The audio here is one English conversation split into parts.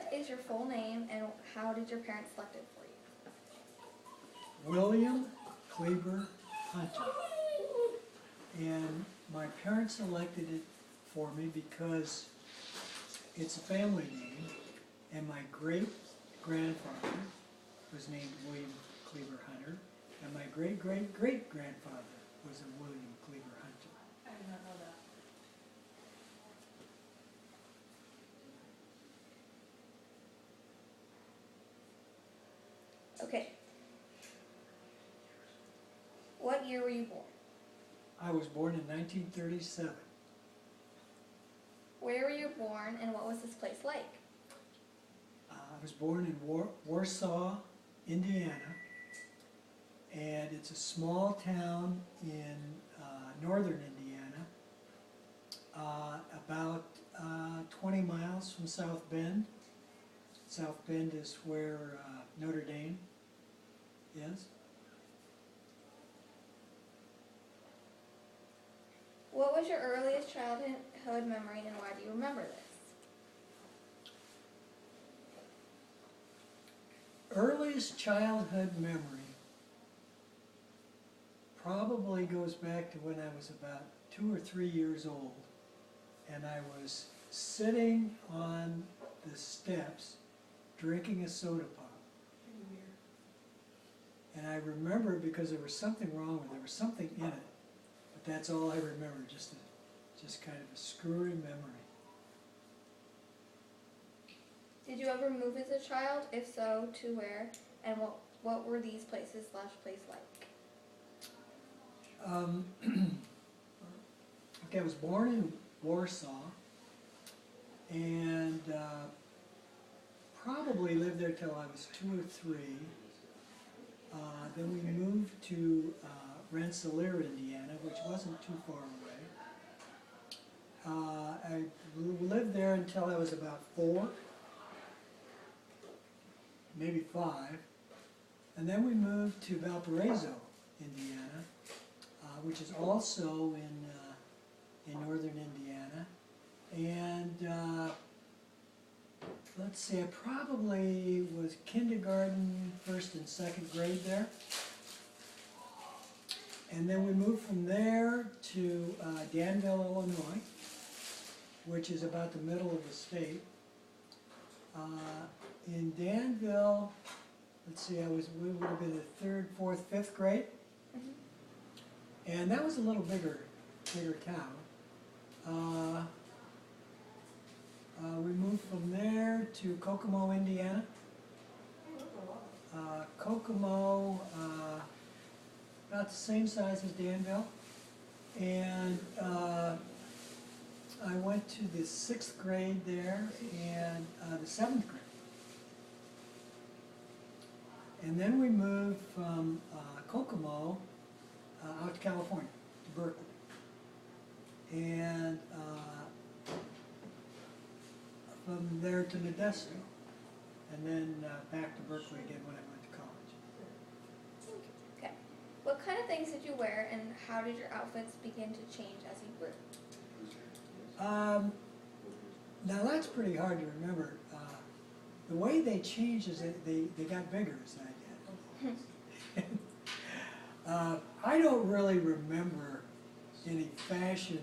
What is your full name and how did your parents select it for you? William Kleber Hunter. And my parents elected it for me because it's a family name, and my great-grandfather was named William Kleber Hunter, and my great-great-great-grandfather was a William Kleber Hunter. I did not know that. Okay. What year were you born? I was born in 1937. Where were you born and what was this place like? I was born in Warsaw, Indiana, and it's a small town in northern Indiana, about 20 miles from South Bend. South Bend is where Notre Dame is. What was your earliest childhood memory and why do you remember this? Earliest childhood memory probably goes back to when I was about 2 or 3 years old, and I was sitting on the steps drinking a soda pop. And I remember because there was something wrong with it, there was something in it, but that's all I remember, just kind of a screwy memory. Did you ever move as a child? If so, to where? And what were these places / place like? Okay, I was born in Warsaw, and probably lived there till I was 2 or 3. Then we moved to Rensselaer, Indiana, which wasn't too far away. I lived there until I was about 4, maybe 5. And then we moved to Valparaiso, Indiana, which is also in northern Indiana. And let's see, I probably was kindergarten, 1st and 2nd grade there. And then we moved from there to Danville, Illinois, which is about the middle of the state. In Danville, let's see, we would have been the 3rd, 4th, 5th grade. Mm-hmm. And that was a little bigger town. We moved from there to Kokomo, Indiana. Kokomo, about the same size as Danville. And I went to the 6th grade there and the 7th grade. And then we moved from Kokomo out to California, to Berkeley. And from there to Modesto, and then back to Berkeley again when I went to college. Okay. What kind of things did you wear and how did your outfits begin to change as you grew? Now that's pretty hard to remember. The way they changed is that they got bigger as I did. I don't really remember any fashion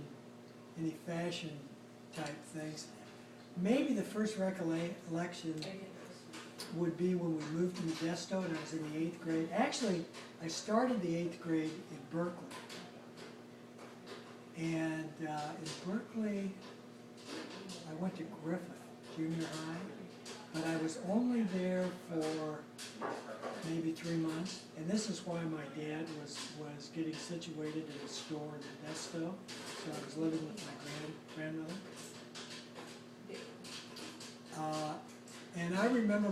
type things. Maybe the first recollection would be when we moved to Modesto and I was in the 8th grade. Actually, I started the 8th grade in Berkeley. And in Berkeley, I went to Griffith Junior High, but I was only there for maybe 3 months. And this is why my dad was getting situated in a store in Modesto. So I was living with my grandmother. And I remember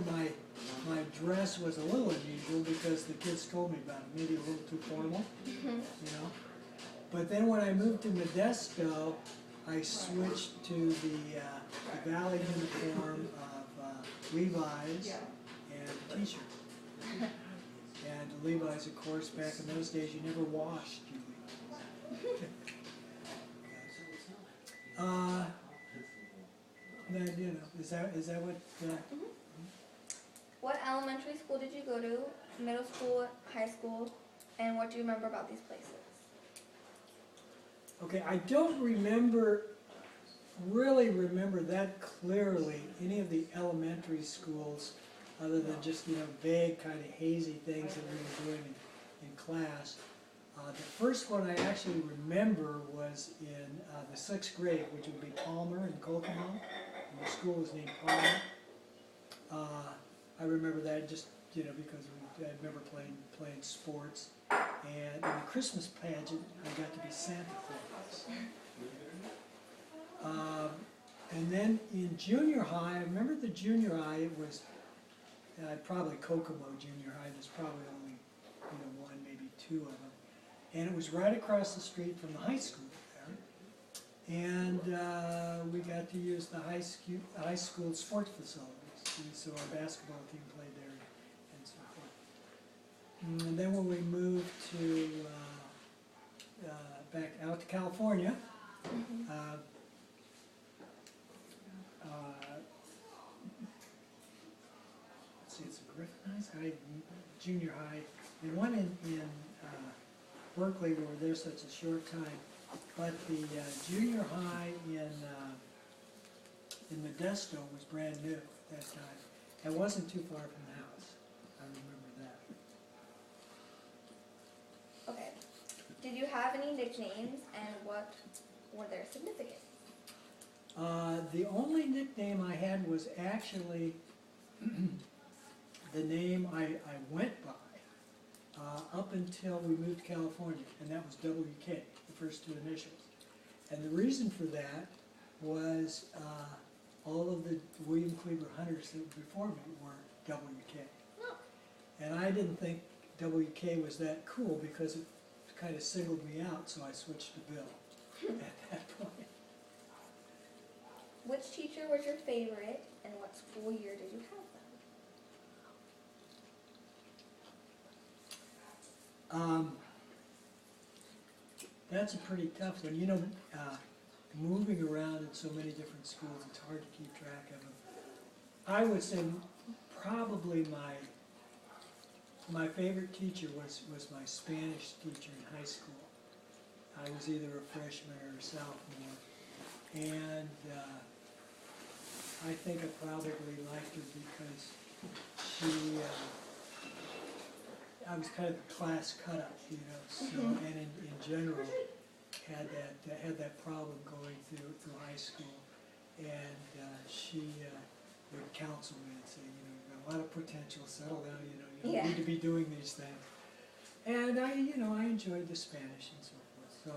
my dress was a little unusual because the kids told me about it, maybe a little too formal, you know. But then when I moved to Modesto, I switched to the Valley uniform of Levi's and T-shirt. And Levi's, of course, back in those days, you never washed your Levi's. then, you know, is that what, What elementary school did you go to, middle school, high school, and what do you remember about these places? okay, I don't really remember that clearly any of the elementary schools, other than just, you know, vague, kind of hazy things that we were doing in class. The first one I actually remember was in the 6th grade, which would be Palmer in Kokomo, and the school was named Palmer. I remember that just, you know, because I remember playing sports, and in the Christmas pageant, I got to be Santa Claus. And then in junior high, I remember the junior high, it was probably Kokomo Junior High. There's probably only, you know, one, maybe two of them. And it was right across the street from the high school there. And we got to use the high school sports facilities. And so our basketball team played there and so forth. And then when we moved to back out to California, let's see, it's a Griffin High, junior high, and one in Berkeley. We were there such a short time, but the junior high in Modesto was brand new at that time. It wasn't too far from the house. I remember that. Okay. Did you have any nicknames, and what were their significance? The only nickname I had was actually the name I went by up until we moved to California, and that was WK, the first two initials. And the reason for that was all of the William Cleaver hunters that were before me were WK. Oh. And I didn't think WK was that cool because it kind of singled me out, so I switched to Bill at that point. Which teacher was your favorite, and what school year did you have them? That's a pretty tough one. You know, moving around in so many different schools, it's hard to keep track of them. I would say probably my favorite teacher was my Spanish teacher in high school. I was either a freshman or a sophomore, and I think I probably liked her because I was kind of the class cut-up, you know, so, and in general, had that problem going through high school, and she would counsel me and say, you know, you've got a lot of potential, settle down, you know, you don't need to be doing these things. And I enjoyed the Spanish and so forth, so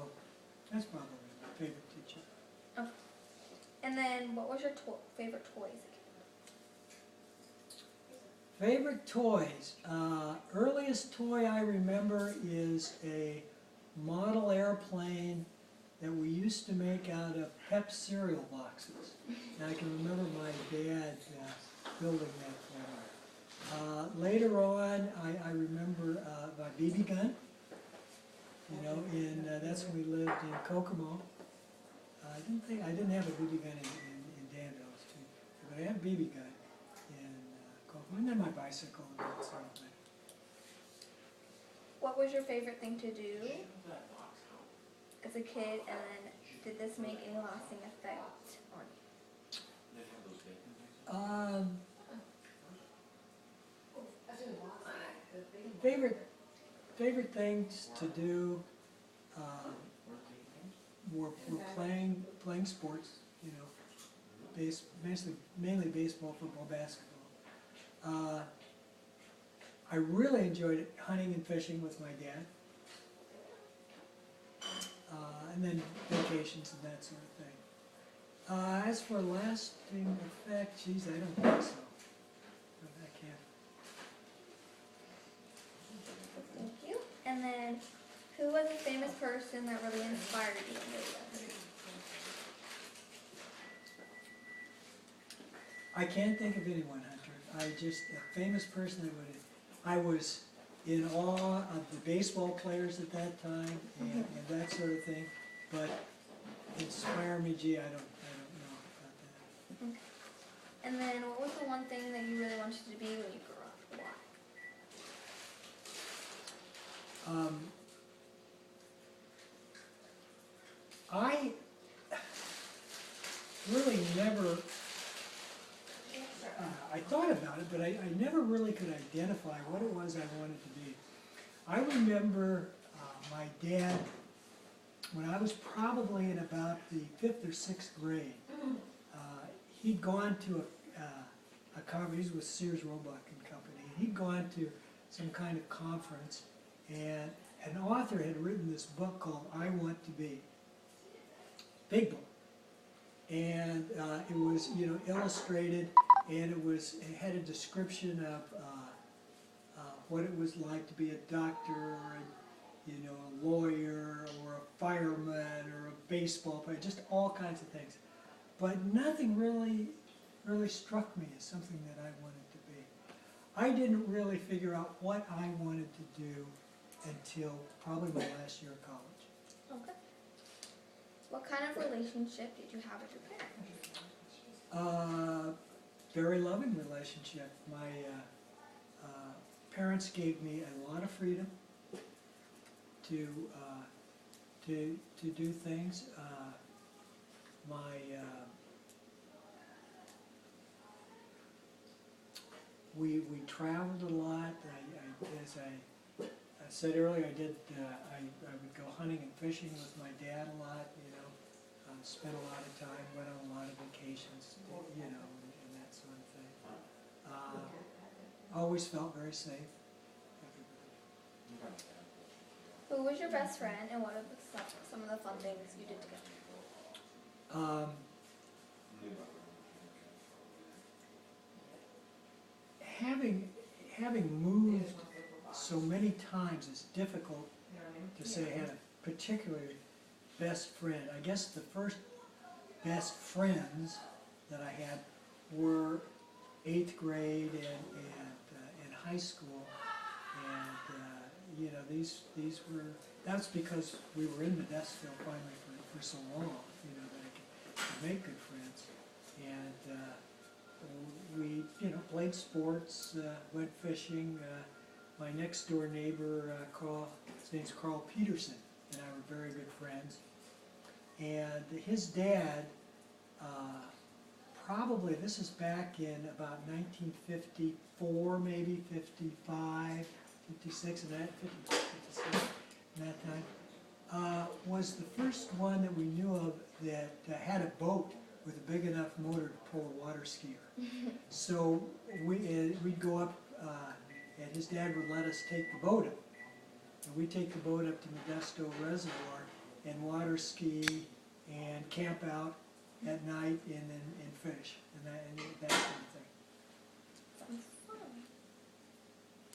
that's probably my favorite teacher. Okay. And then, what was your favorite toys? Favorite toys. Earliest toy I remember is a model airplane that we used to make out of Pep cereal boxes. And I can remember my dad building that for me. Later on, I remember my BB gun. You know, that's when we lived in Kokomo. I didn't have a BB gun in Danville, but I had a BB gun. And then my bicycle and that sort of thing. What was your favorite thing to do as a kid, and then did this make any lasting effect on you? Favorite things to do were playing sports, you know, mainly baseball, football, basketball. I really enjoyed hunting and fishing with my dad, and then vacations and that sort of thing. As for lasting effect, geez, I don't think so. I can't. Thank you. And then, who was a famous person that really inspired you in your life? I can't think of anyone, Hunter. A famous person I was in awe of the baseball players at that time and that sort of thing, but inspire me, gee, I don't know about that. Okay. And then what was the one thing that you really wanted to be when you grew up? Why? I really never, I thought about it, but I never really could identify what it was I wanted to be. I remember my dad, when I was probably in about the 5th or 6th grade, he'd gone to a conference. He was with Sears Roebuck and Company. He'd gone to some kind of conference, and an author had written this book called I Want to Be. Big book. And it was, illustrated, and it had a description of what it was like to be a doctor, or a lawyer, or a fireman, or a baseball player, just all kinds of things. But nothing really struck me as something that I wanted to be. I didn't really figure out what I wanted to do until probably my last year of college. Okay. What kind of relationship did you have with your parents? Very loving relationship. My parents gave me a lot of freedom to do things. We traveled a lot. As I said earlier, I would go hunting and fishing with my dad a lot. Spent a lot of time, went on a lot of vacations, and that sort of thing. Always felt very safe. Who was your best friend, and what are some of the fun things you did together? Having moved so many times, it's difficult to say I had a particular best friend. I guess the first best friends that I had were 8th grade and high school, and these were. That's because we were in Modesto finally for so long, that I could make good friends, and we played sports, went fishing. My next door neighbor, his name's Carl Peterson, and I were very good friends. And his dad, probably, this is back in about 1954, maybe 55, 56, and that, 56, in that time, was the first one that we knew of that had a boat with a big enough motor to pull a water skier. So we'd go up, and his dad would let us take the boat up. And we'd take the boat up to Modesto Reservoir and water ski and camp out at night and fish and that sort of thing. Sounds fun.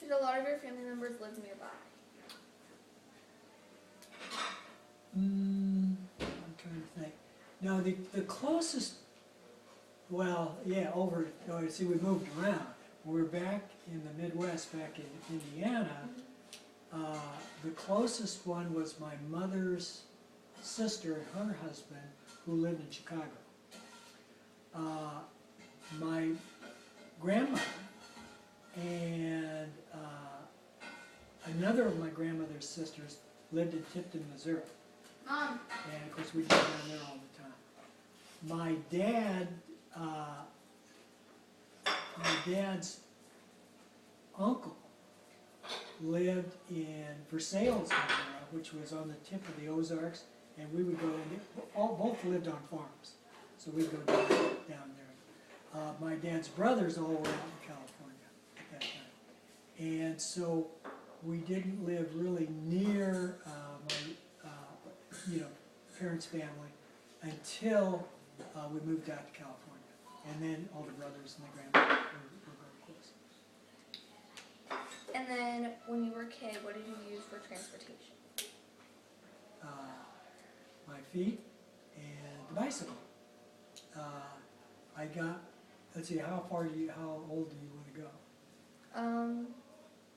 Did a lot of your family members live nearby? I'm trying to think. No, the closest, see, we moved around. We were back in the Midwest, back in Indiana. The closest one was my mother's sister and her husband, who lived in Chicago. My grandmother and another of my grandmother's sisters lived in Tipton, Missouri. Mom. And of course we'd go down there all the time. My dad's uncle lived in Versailles, Missouri, which was on the tip of the Ozarks, and we would go in. Both lived on farms, so we'd go down there. My dad's brothers all were out in California at that time, and so we didn't live really near my parents' family until we moved out to California, and then all the brothers and the grandparents were very close. And then, when you were a kid, what did you use for transportation? My feet and the bicycle. I got, let's see, how old do you want to go?